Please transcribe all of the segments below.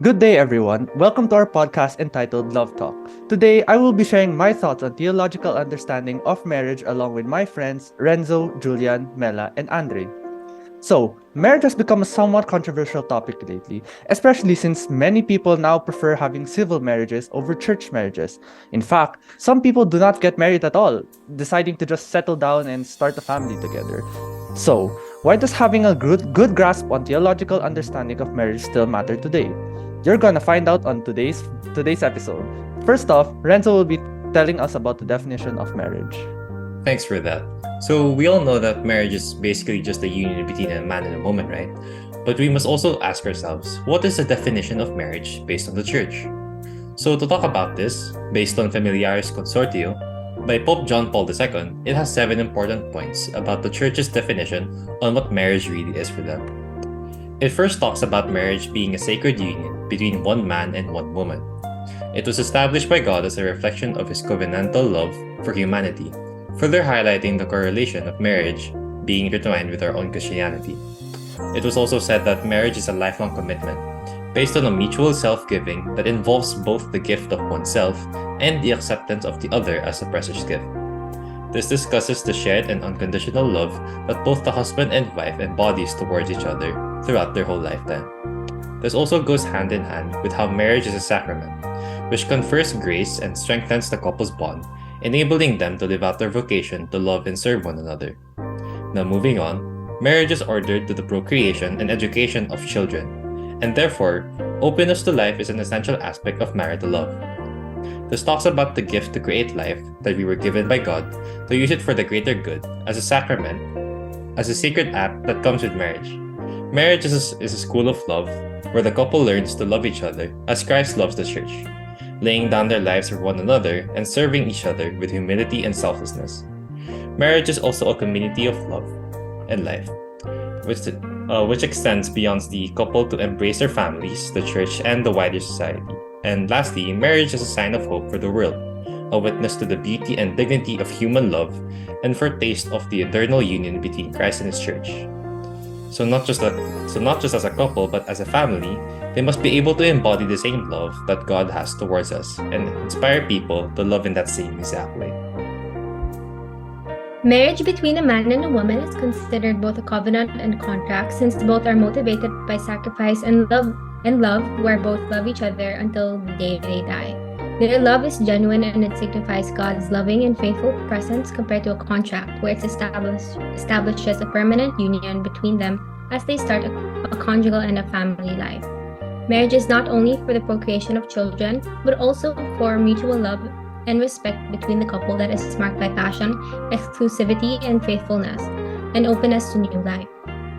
Good day, everyone. Welcome to our podcast entitled Love Talk. Today, I will be sharing my thoughts on theological understanding of marriage along with my friends Renzo, Julian, Mela, and Andre. So, marriage has become a somewhat controversial topic lately, especially since many people now prefer having civil marriages over church marriages. In fact, some people do not get married at all, deciding to just settle down and start a family together. So, why does having a good grasp on theological understanding of marriage still matter today? You're gonna find out on today's episode. First off, Renzo will be telling us about the definition of marriage. Thanks for that. So, we all know that marriage is basically just a union between a man and a woman, right? But we must also ask ourselves, what is the definition of marriage based on the church? So, to talk about this, based on Familiaris Consortio by Pope John Paul II, it has 7 important points about the church's definition on what marriage really is for them. It first talks about marriage being a sacred union between one man and one woman. It was established by God as a reflection of his covenantal love for humanity, further highlighting the correlation of marriage being intertwined with our own Christianity. It was also said that marriage is a lifelong commitment, based on a mutual self-giving that involves both the gift of oneself and the acceptance of the other as a precious gift. This discusses the shared and unconditional love that both the husband and wife embodies towards each other throughout their whole lifetime. This also goes hand in hand with how marriage is a sacrament, which confers grace and strengthens the couple's bond, enabling them to live out their vocation to love and serve one another. Now, moving on, marriage is ordered to the procreation and education of children, and therefore, openness to life is an essential aspect of marital love. This talks about the gift to create life that we were given by God to use it for the greater good as a sacrament, as a sacred act that comes with marriage. Marriage is a school of love where the couple learns to love each other as Christ loves the church, laying down their lives for one another and serving each other with humility and selflessness. Marriage is also a community of love and life, which extends beyond the couple to embrace their families, the church, and the wider society. And lastly, marriage is a sign of hope for the world, a witness to the beauty and dignity of human love, and foretaste of the eternal union between Christ and His church. So not just as a couple, but as a family, they must be able to embody the same love that God has towards us and inspire people to love in that same exact way. Marriage between a man and a woman is considered both a covenant and a contract, since both are motivated by sacrifice and love, where both love each other until the day they die. Their love is genuine and it signifies God's loving and faithful presence compared to a contract, where it establishes a permanent union between them as they start a conjugal and a family life. Marriage is not only for the procreation of children, but also for mutual love and respect between the couple that is marked by passion, exclusivity, and faithfulness, and openness to new life.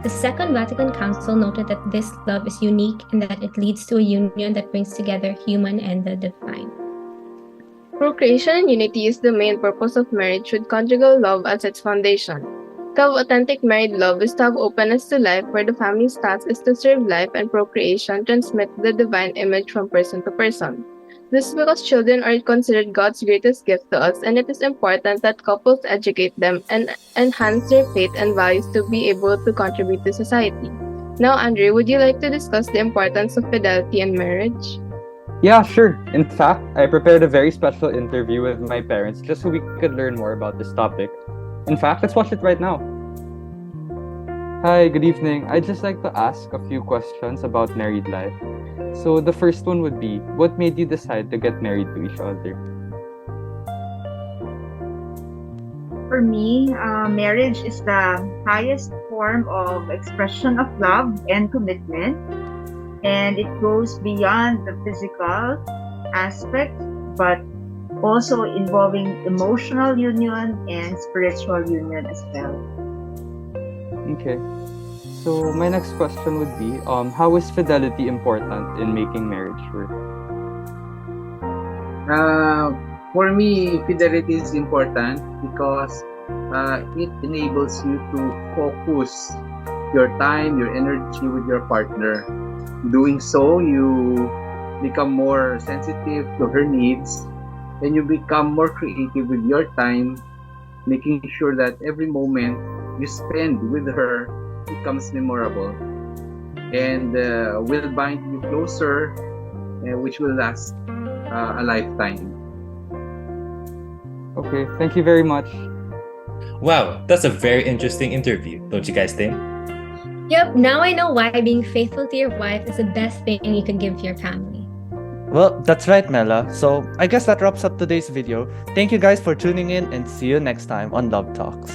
The Second Vatican Council noted that this love is unique and that it leads to a union that brings together human and the divine. Procreation and unity is the main purpose of marriage with conjugal love as its foundation. To have authentic married love is to have openness to life, where the family's task is to serve life and procreation, transmit the divine image from person to person. This is because children are considered God's greatest gift to us, and it is important that couples educate them and enhance their faith and values to be able to contribute to society. Now, Andre, would you like to discuss the importance of fidelity in marriage? Yeah, sure. In fact, I prepared a very special interview with my parents just so we could learn more about this topic. In fact, let's watch it right now. Hi, good evening. I'd just like to ask a few questions about married life. So the first one would be, what made you decide to get married to each other? For me, marriage is the highest form of expression of love and commitment, and it goes beyond the physical aspect, but also involving emotional union and spiritual union as well. Okay. So my next question would be, how is fidelity important in making marriage work? For me, fidelity is important because it enables you to focus your time, your energy with your partner. Doing so, you become more sensitive to her needs and you become more creative with your time, making sure that every moment you spend with her becomes memorable and will bind you closer which will last a lifetime. Okay, thank you very much. Wow, that's a very interesting interview, don't you guys think? Yep, now I know why being faithful to your wife is the best thing you can give to your family. Well, that's right, Mela. So I guess that wraps up today's video. Thank you guys for tuning in and see you next time on Love Talks.